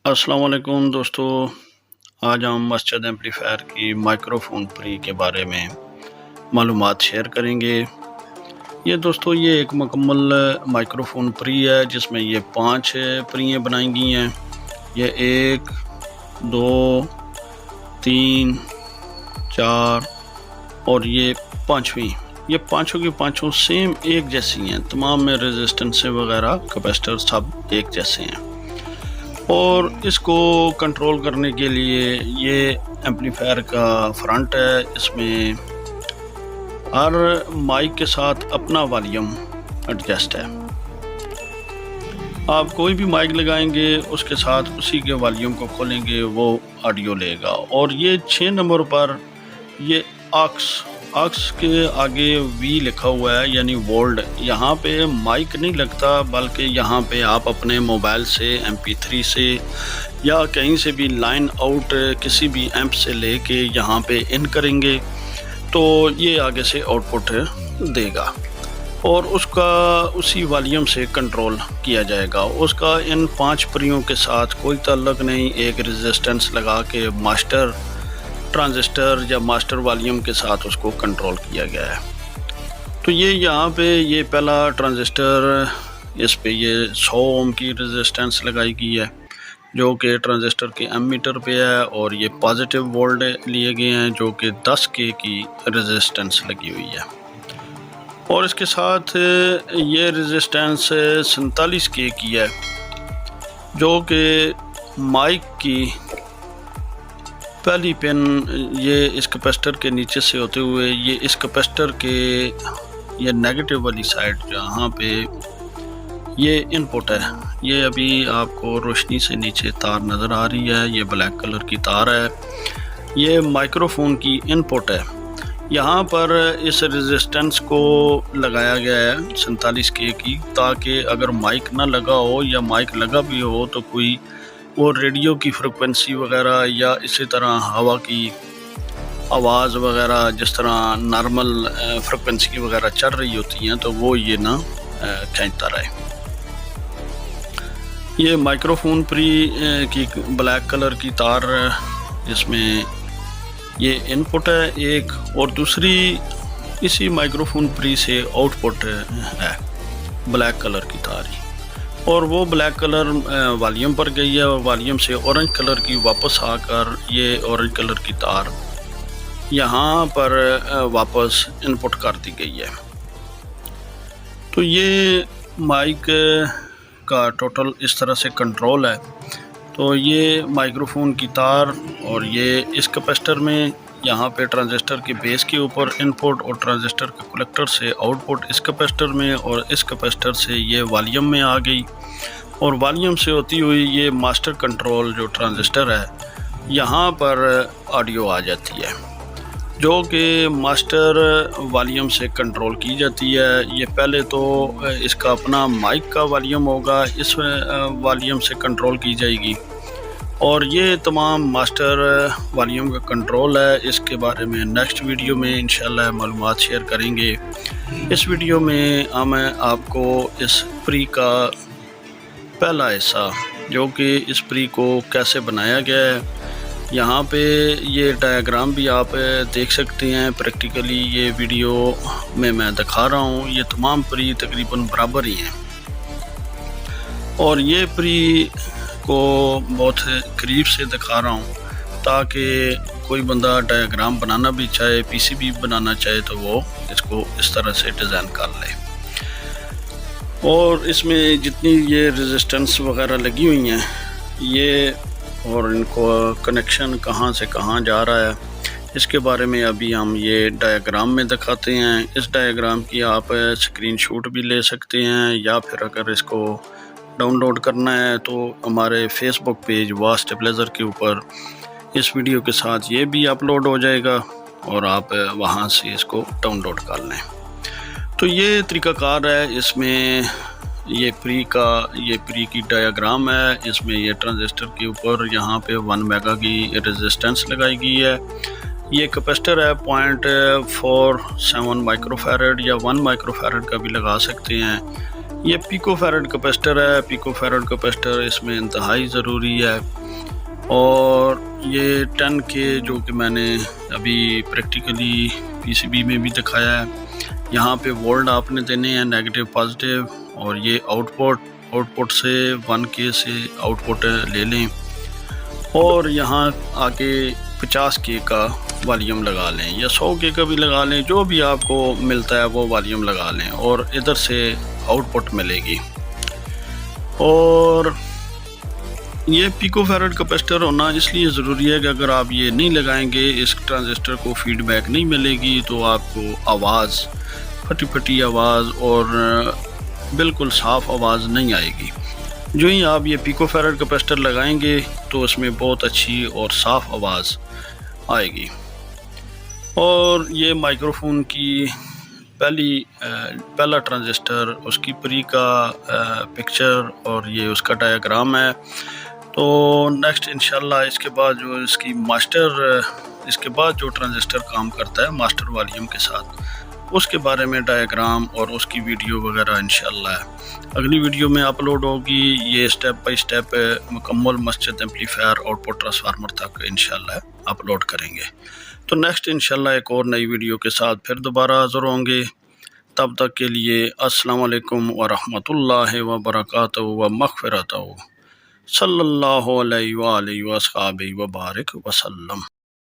अस्सलाम वालेकुम दोस्तों, आज हम مسجد एम्पलीफायर की माइक्रोफोन प्री के बारे में मालूमात शेयर करेंगे। ये दोस्तों ये एक मुकम्मल माइक्रोफोन प्री है जिसमें ये 5 प्रियाँ बनाई गई हैं। ये 1, 2, 3, 4 और ये 5वीं। ये पाँचों की पाँचों सेम एक जैसी हैं, तमाम में रेजिस्टेंस वगैरह कैपेसिटर सब एक जैसे हैं। और इसको कंट्रोल करने के लिए ये एम्पलीफायर का फ्रंट है, इसमें हर माइक के साथ अपना वॉल्यूम एडजस्ट है। आप कोई भी माइक लगाएंगे उसके साथ उसी के वॉल्यूम को खोलेंगे वो ऑडियो लेगा। और ये 6 नंबर पर ये ऑक्स के आगे वी लिखा हुआ है यानी वोल्ड। यहाँ पे माइक नहीं लगता बल्कि यहाँ पे आप अपने मोबाइल से MP3 से या कहीं से भी लाइन आउट किसी भी एम्प से लेके यहाँ पे इन करेंगे तो ये आगे से आउटपुट देगा और उसका उसी वॉल्यूम से कंट्रोल किया जाएगा। उसका इन 5 प्रियों के साथ कोई ताल्लुक नहीं। एक रेजिस्टेंस लगा के मास्टर ट्रांजिस्टर या मास्टर वॉल्यूम के साथ उसको कंट्रोल किया गया है। तो ये यहाँ पे ये पहला ट्रांजिस्टर, इस पे ये 100 ओम की रेजिस्टेंस लगाई गई है जो कि ट्रांजिस्टर के एमीटर पे है। और ये पॉजिटिव वोल्ट लिए गए हैं जो कि 10K की रेजिस्टेंस लगी हुई है। और इसके साथ ये रेजिस्टेंस 47K की है जो कि माइक की पहली पिन ये इस कैपेसिटर के नीचे से होते हुए ये इस कैपेसिटर के ये नेगेटिव वाली साइड जहाँ पे ये इनपुट है, ये अभी आपको रोशनी से नीचे तार नज़र आ रही है, ये ब्लैक कलर की तार है, ये माइक्रोफोन की इनपुट है। यहाँ पर इस रेजिस्टेंस को लगाया गया है 47K की, ताकि अगर माइक ना लगा हो या माइक लगा भी हो तो कोई वो रेडियो की फ्रिक्वेंसी वगैरह या इसी तरह हवा की आवाज़ वगैरह जिस तरह नॉर्मल फ्रिक्वेंसी वगैरह चल रही होती हैं तो वो ये ना खींचता रहे। ये माइक्रोफोन प्री की ब्लैक कलर की तार, इसमें ये इनपुट है एक, और दूसरी इसी माइक्रोफोन प्री से आउटपुट है ब्लैक कलर की तार। और वो ब्लैक कलर वॉल्यूम पर गई है और वॉल्यूम से ऑरेंज कलर की वापस आकर ये ऑरेंज कलर की तार यहाँ पर वापस इनपुट कर दी गई है। तो ये माइक का टोटल इस तरह से कंट्रोल है। तो ये माइक्रोफोन की तार और ये इस कैपेसिटर में यहाँ पे ट्रांजिस्टर के बेस के ऊपर इनपुट और ट्रांजिस्टर के कलेक्टर से आउटपुट इस कैपेसिटर में, और इस कैपेसिटर से ये वॉल्यूम में आ गई और वॉल्यूम से होती हुई ये मास्टर कंट्रोल जो ट्रांजिस्टर है यहाँ पर ऑडियो आ जाती है जो कि मास्टर वॉल्यूम से कंट्रोल की जाती है। ये पहले तो इसका अपना माइक का वॉल्यूम होगा, इस वॉल्यूम से कंट्रोल की जाएगी और ये तमाम मास्टर वॉल्यूम का कंट्रोल है। इसके बारे में नेक्स्ट वीडियो में इंशाल्लाह मालूमात शेयर करेंगे। इस वीडियो में हम आपको इस प्री का पहला हिस्सा जो कि इस प्री को कैसे बनाया गया है, यहाँ पे ये डायग्राम भी आप देख सकते हैं। प्रैक्टिकली ये वीडियो में मैं दिखा रहा हूँ, ये तमाम प्री तकरीबन बराबर ही हैं और ये प्री को बहुत करीब से दिखा रहा हूँ ताकि कोई बंदा डायग्राम बनाना भी चाहे, PCB बनाना चाहे तो वो इसको इस तरह से डिज़ाइन कर ले। और इसमें जितनी ये रेजिस्टेंस वगैरह लगी हुई हैं ये और इनको कनेक्शन कहाँ से कहाँ जा रहा है इसके बारे में अभी हम ये डायग्राम में दिखाते हैं। इस डायग्राम की आप स्क्रीनशॉट भी ले सकते हैं या फिर अगर इसको डाउनलोड करना है तो हमारे फेसबुक पेज वास्ट प्लेजर के ऊपर इस वीडियो के साथ ये भी अपलोड हो जाएगा और आप वहाँ से इसको डाउनलोड कर लें। तो ये तरीक़ाकार है। इसमें ये प्री की डायग्राम है। इसमें ये ट्रांजिस्टर के ऊपर यहाँ पे 1 मेगा की रेजिस्टेंस लगाई गई है। ये कैपेसिटर है 0.47 माइक्रोफैरड या 1 माइक्रोफैरड का भी लगा सकते हैं। یہ پیکو فیرڈ کیپیسٹر ہے. پیکو فیرڈ کیپیسٹر اس میں انتہائی ضروری ہے. اور یہ 10 کے جو کہ میں نے ابھی پریکٹیکلی پی سی بی میں بھی دکھایا ہے. یہاں پہ وولٹ آپ نے دینے ہیں نیگیٹو پازیٹیو. اور یہ آؤٹ پٹ سے 1 کے سے آؤٹ پٹ لے لیں. اور یہاں آگے 50 کے کا والیوم لگا لیں یا 100 کے کا بھی لگا لیں, جو بھی آپ کو ملتا ہے وہ والیوم لگا لیں. اور ادھر سے آؤٹ پٹ ملے گی. اور یہ پیکو فیرڈ کیپیسٹر ہونا اس لیے ضروری ہے کہ اگر آپ یہ نہیں لگائیں گے, اس ٹرانزسٹر کو فیڈ بیک نہیں ملے گی, تو آپ کو آواز پھٹی آواز اور بالکل صاف آواز نہیں آئے گی. جو ہی آپ یہ پیکو فیرڈ کیپیسٹر لگائیں گے تو اس میں بہت اچھی اور صاف آواز آئے گی. اور یہ مائکرو فون کی پہلا ٹرانزسٹر, اس کی پری کا پکچر اور یہ اس کا ڈایاگرام ہے. تو نیکسٹ انشاءاللہ اس کے بعد جو اس کے بعد جو ٹرانزسٹر کام کرتا ہے ماسٹر والیوم کے ساتھ, اس کے بارے میں ڈایاگرام اور اس کی ویڈیو وغیرہ انشاءاللہ اگلی ویڈیو میں اپلوڈ ہوگی. یہ سٹیپ بائی سٹیپ مکمل مسجد ایمپلیفائر آؤٹ پٹ ٹرانسفارمر تک انشاءاللہ اپلوڈ کریں گے. تو نیکسٹ انشاءاللہ ایک اور نئی ویڈیو کے ساتھ پھر دوبارہ حاضر ہوں گے. تب تک کے لیے السلام علیکم ورحمۃ اللہ وبرکاتہ و مغفرتہ. صلی اللہ علیہ وآلہ وصحبہ وبارک وسلم.